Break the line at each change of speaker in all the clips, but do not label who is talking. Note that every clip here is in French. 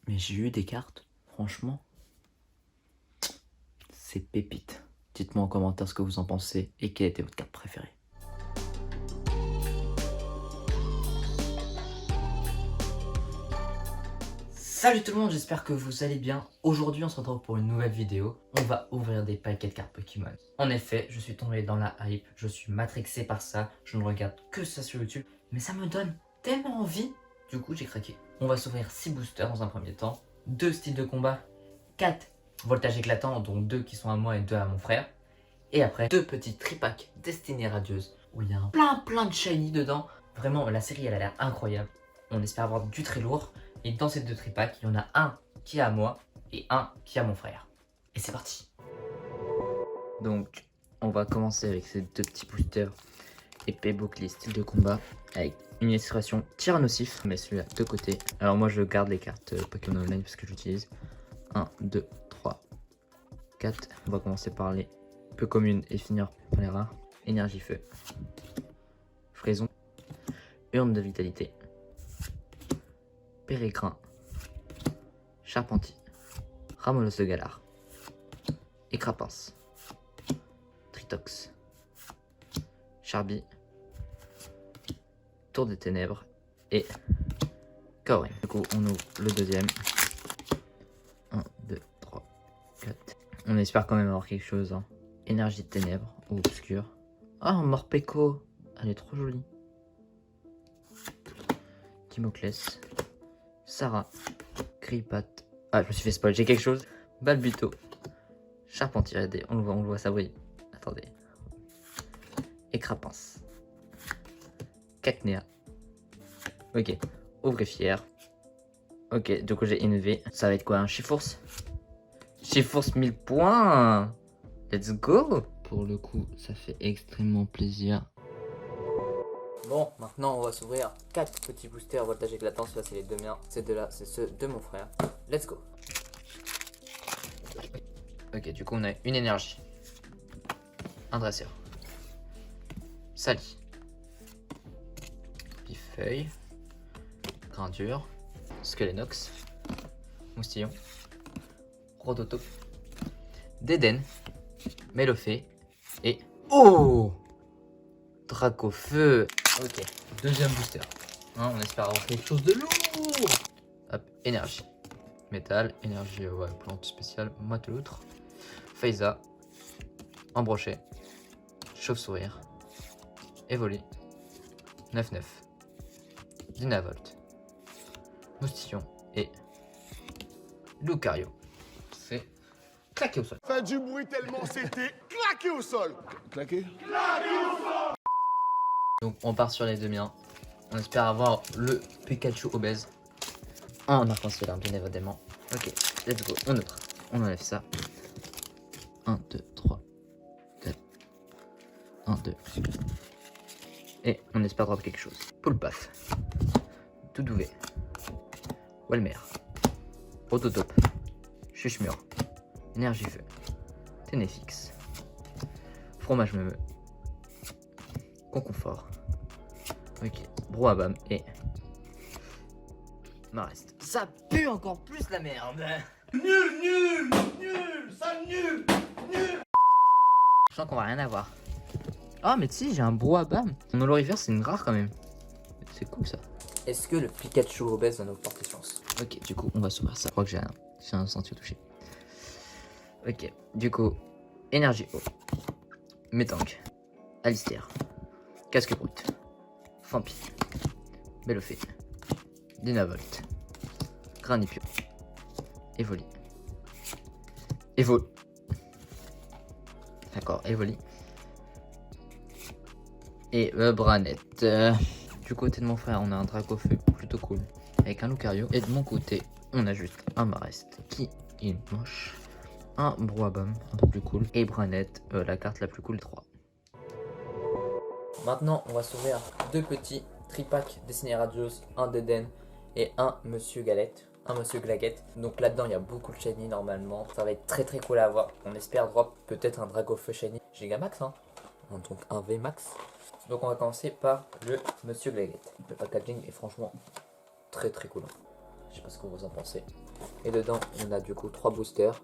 Mais j'ai eu des cartes, franchement, c'est pépite. Dites-moi en commentaire ce que vous en pensez et quelle était votre carte préférée. Salut tout le monde, j'espère que vous allez bien. Aujourd'hui on se retrouve pour une nouvelle vidéo. On va ouvrir des paquets de cartes Pokémon. En effet, je suis tombé dans la hype, je suis matrixé par ça. Je ne regarde que ça sur YouTube, mais ça me donne tellement envie. Du coup j'ai craqué. On va s'ouvrir 6 boosters dans un premier temps, 2 styles de combat, 4 voltages éclatants, dont 2 qui sont à moi et 2 à mon frère. Et après 2 petits tripacks Destinée Radieuse où il y a plein de shiny dedans. Vraiment la série elle a l'air incroyable. On espère avoir du très lourd. Et dans ces 2 tripacks, il y en a un qui est à moi et un qui est à mon frère. Et c'est parti. Donc, on va commencer avec ces 2 petits boosters épée, bouclier, style de combat, avec une illustration Tyrannosif, mais celui-là de côté. Alors moi je garde les cartes Pokémon Online parce que j'utilise 1, 2, 3, 4. On va commencer par les peu communes et finir par les rares. Énergie feu, fraison, urne de vitalité, Pérégrin, Charpentier, Ramolos de Galar, Écrapince, Tritox, Charby, Tour des Ténèbres et Kaori. Du coup, on ouvre le deuxième. 1, 2, 3, 4. On espère quand même avoir quelque chose. Hein. Énergie de Ténèbres ou Obscur. Ah, Morpeko. Elle est trop jolie. Timoclès, Sarah, Kripat. Ah, je me suis fait spoil, j'ai quelque chose. Balbuto, Charpentier aidé, on le voit, ça brille. Attendez. Écrapince, Cacnea. Ok, Ouvrifière. Ok, du coup j'ai une V. Ça va être quoi, un Chifours? Chifours 1000 points. Let's go. Pour le coup, ça fait extrêmement plaisir. Bon, maintenant on va s'ouvrir 4 petits boosters voltage éclatant. Celui-là c'est les 2 miens, ces 2-là c'est ceux de mon frère. Let's go. Ok, du coup on a une énergie, un dresseur, Sali, Pifeuille, Grindure, Skelenox, Moustillon, Rototo, Déden, Mélofée et... Oh, Dracofeu. Ok, deuxième booster. Hein, on espère avoir quelque chose de lourd. Hop, énergie. Métal, énergie, ouais, plante spéciale, Mateloutre, Faiza, Embrochet, Chauve-sourire, Évoli, 9-9, Dynavolt, Moustillon et Lucario. C'est claqué au sol.
Fait du bruit tellement c'était claqué au sol. Claqué?
Donc on part sur les 2 miens. On espère avoir le Pikachu obèse. En arc-en-ciel, bien évidemment. Ok, let's go, on ouvre. On enlève ça. 1, 2, 3, 4. 1, 2. Et on espère drop quelque chose. Poulpaf, Doudouvet, Walmer, Rototope, Chuchemur, Énergie Feu, Ténéfix, Fromage Meumeux, Conconfort, ok, Brouhabam et Marest. Ça pue encore plus la merde.
Nul, ça nul.
Je sens qu'on va rien avoir. Ah mais tu sais, j'ai un Brouhabam. Mon Olorifer c'est une rare quand même. C'est cool ça. Est-ce que le Pikachu obèse va nous porter chance? Ok, du coup on va s'ouvrir ça. Je crois que j'ai un senti au toucher. Ok, du coup, énergie eau, Métank, Alistair, Casque brut, Fampi, Bellofée, Dynavolt, Granipio, Évoli, d'accord, Évoli, et Branette. Du côté de mon frère, on a un Dracofeu plutôt cool, avec un Lucario, et de mon côté, on a juste un Marest qui est moche. Un Brouhabam, un peu plus cool. Et Branette, la carte la plus cool des 3. Maintenant, on va s'ouvrir 2 petits tripacks Destinée Radieuse, un Déden et un Monsieur Galette. Un Monsieur Glaguette. Donc là-dedans, il y a beaucoup de shiny normalement. Ça va être très cool à avoir. On espère drop peut-être un Dracofeu shiny. Gigamax, hein. Donc un VMAX. Donc on va commencer par le Monsieur Glaguette. Le packaging est franchement très cool. Hein. Je sais pas ce que vous en pensez. Et dedans, on a du coup 3 boosters,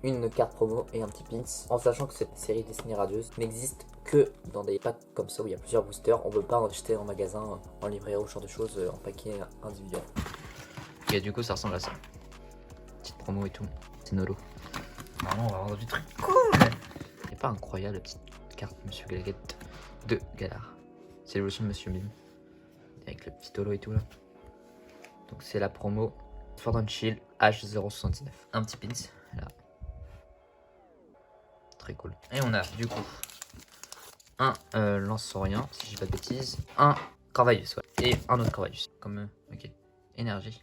une carte promo et un petit pins. En sachant que cette série Destiny Radieuse n'existe que dans des packs comme ça où il y a plusieurs boosters. On ne peut pas en acheter en magasin, en livret ou ce genre de choses en paquet individuel. Et du coup, ça ressemble à ça. Petite promo et tout. C'est Nolo. Normalement, on va vendre du truc cool. C'est pas incroyable la petite carte Monsieur Galguette de Galar. C'est l'évolution de Monsieur Mime. Avec le petit holo et tout là. Donc c'est la promo Sword and Shield H079. Un petit pins là. Très cool. Et on a du coup un lance-saurien, si je dis pas de bêtises. Un Corvalius, ouais. Et un autre Corvalius. Comme ok. Énergie.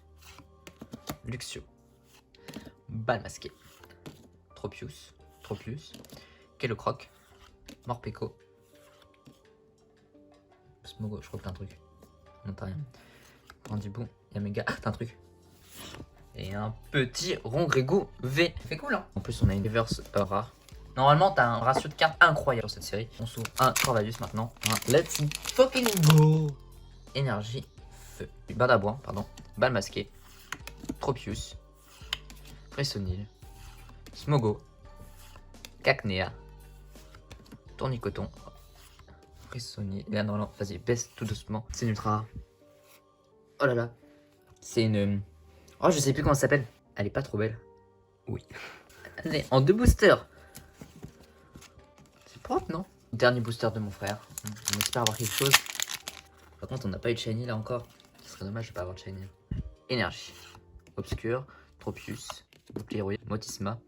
Luxio. Balle masquée. Tropius. Kelocroc. Morpeko. Smogo, je crois que t'as un truc. Non, t'as rien. Randibou, Yamega, t'as un truc. Et un petit Rongrégou V. C'est cool, hein. En plus, on a une reverse rare. Normalement, t'as un ratio de cartes incroyable sur cette série. On s'ouvre un Corvalius maintenant. Un Let's fucking go. Énergie, feu. Badabouin, pardon. Balle masquée. Tropius. Fressonil. Smogo. Cacnea. Tournicoton. Frissonnier. Là, non, vas-y, baisse tout doucement. C'est une ultra rare. Oh là là. C'est une. Oh, je sais plus comment elle s'appelle. Elle est pas trop belle. Oui. Elle est en 2 boosters. C'est propre, non? Dernier booster de mon frère. On espère avoir quelque chose. Par contre, on n'a pas eu de shiny là encore. Ce serait dommage de pas avoir de shiny. Énergie. Obscur. Tropius. Bouclier rouillé. Motisma.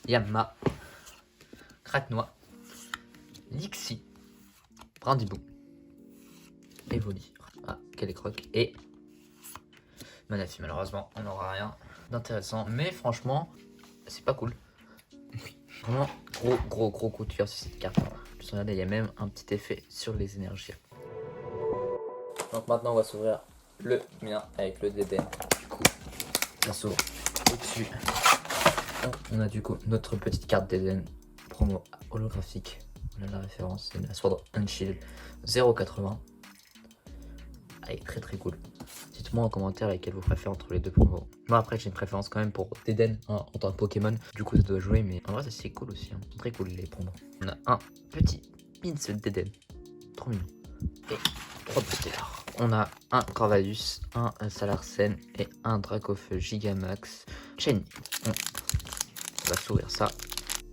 Yamma. Craquenois. Lixi. Brandibou. Evoli. Ah, Kellecroc. Et Manaphy. Malheureusement, on n'aura rien d'intéressant. Mais franchement, c'est pas cool. Vraiment, gros coup de cœur sur cette carte. Puis regardez, il y a même un petit effet sur les énergies. Donc maintenant, on va s'ouvrir le mien avec le DDN. Du coup, ça s'ouvre au-dessus. On a du coup notre petite carte DDN promo holographique. On a la référence, c'est la Sword and Shield 0,80. Elle est très cool. Dites-moi en commentaire laquelle vous préférez entre les deux promos. Moi après j'ai une préférence quand même pour Deden en tant que Pokémon. Du coup ça doit jouer, mais en vrai ça c'est cool aussi. Hein. Très cool les promos. On a un petit pins Deden. Trop mignon. Et 3 boosters. On a un Corvalus, un Salarsen et un Dracofeu Gigamax Chain. On va s'ouvrir ça.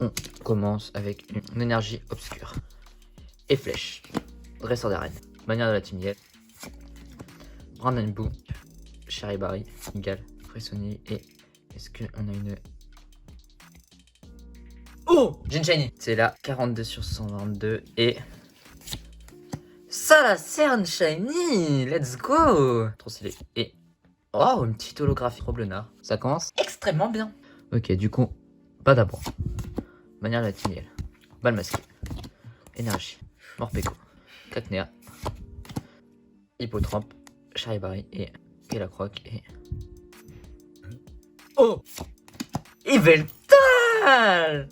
On commence avec une énergie obscure. Et flèche. Dresseur d'arène. Manière de la Timiel. Brandon Charibari, Igal, Frissoni et est-ce qu'on a une... Oh, j'ai une shiny. C'est la 42 sur 122 et... Ça la cerne shiny. Let's go. Trop stylé. Et... Oh, une petite holographie trop blenard. Ça commence extrêmement bien. Ok, du coup, pas d'abord. Manière de la Timiel. Balle masquée. Énergie. Morpeko. Cacnea. Hippotrampe. Charibari et Kelacroc et... Oh, Yveltal.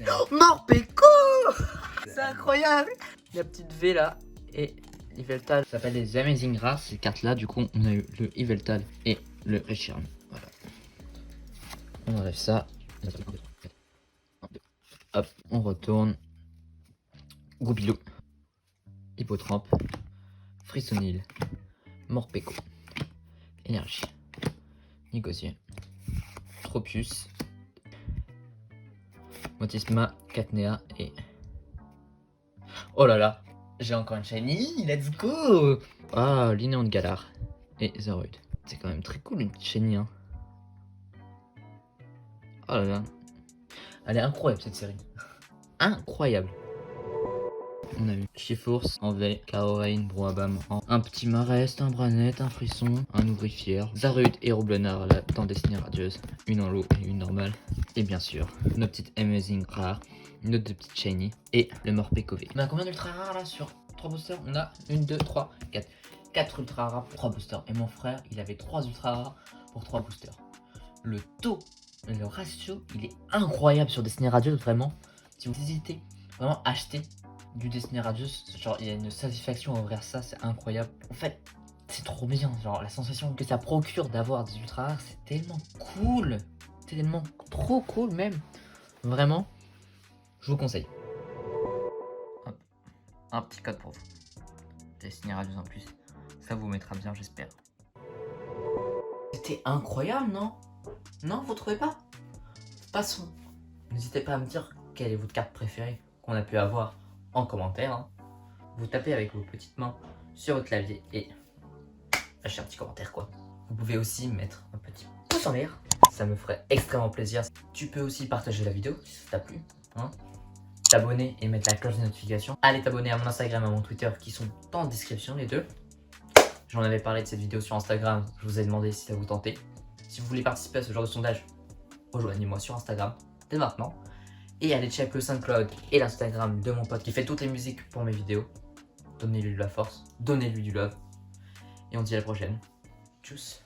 Oh, Morpeko. C'est incroyable. La petite V là et Yveltal. Ça s'appelle les Amazing Rares ces cartes là. Du coup on a eu le Yveltal et le Reshiram. Voilà. On enlève ça. Hop, on retourne. Goubilou. Hippotrampe. Frissonil. Morpeko. Énergie. Nigosier. Tropius. Motisma. Cacnea et... Oh là là, j'ai encore une shiny, let's go. Ah, Linéon de Galar et Zeroid. C'est quand même très cool une petite shiny, hein. Oh là là. Elle est incroyable cette série. Incroyable. On a eu Chiforce en V, Kaorain, Broabam en un petit Marest, un Branette, un Frisson, un Ouvrifière, Zarud et Roblenard là dans Destiny Radieuse, une en lot et une normale. Et bien sûr, nos petites Amazing rares, une autre de petites shiny et le Morpeko V. On a combien d'ultra rares là sur 3 boosters? On a 1, 2, 3, 4. 4 ultra rares pour 3 boosters. Et mon frère, il avait 3 ultra rares pour 3 boosters. Le taux, le ratio, il est incroyable sur Destiny Radieuse, vraiment. Si vous hésitez, vraiment achetez du Destiny Radieuse, genre il y a une satisfaction à ouvrir ça, c'est incroyable. En fait, C'est trop bien, genre la sensation que ça procure d'avoir des ultra rares, c'est tellement cool. C'est tellement trop cool même. Vraiment, je vous conseille. Hop. Un petit code pour vous. Destiny Radius en plus. Ça vous mettra bien, j'espère. C'était incroyable, non? Non, vous trouvez pas? Passons. N'hésitez pas à me dire quelle est votre carte préférée qu'on a pu avoir en commentaire. Hein. Vous tapez avec vos petites mains sur votre clavier et lâchez un petit commentaire quoi. Vous pouvez aussi mettre un petit pouce en l'air. Ça me ferait extrêmement plaisir. Tu peux aussi partager la vidéo si ça t'a plu. Hein. T'abonner et mettre la cloche de notification. Allez t'abonner à mon Instagram et à mon Twitter qui sont en description les deux. J'en avais parlé de cette vidéo sur Instagram. Je vous ai demandé si ça vous tentait. Si vous voulez participer à ce genre de sondage, rejoignez-moi sur Instagram dès maintenant. Et allez check le SoundCloud et l'Instagram de mon pote qui fait toutes les musiques pour mes vidéos. Donnez-lui de la force, donnez-lui du love. Et on se dit à la prochaine. Tchuss.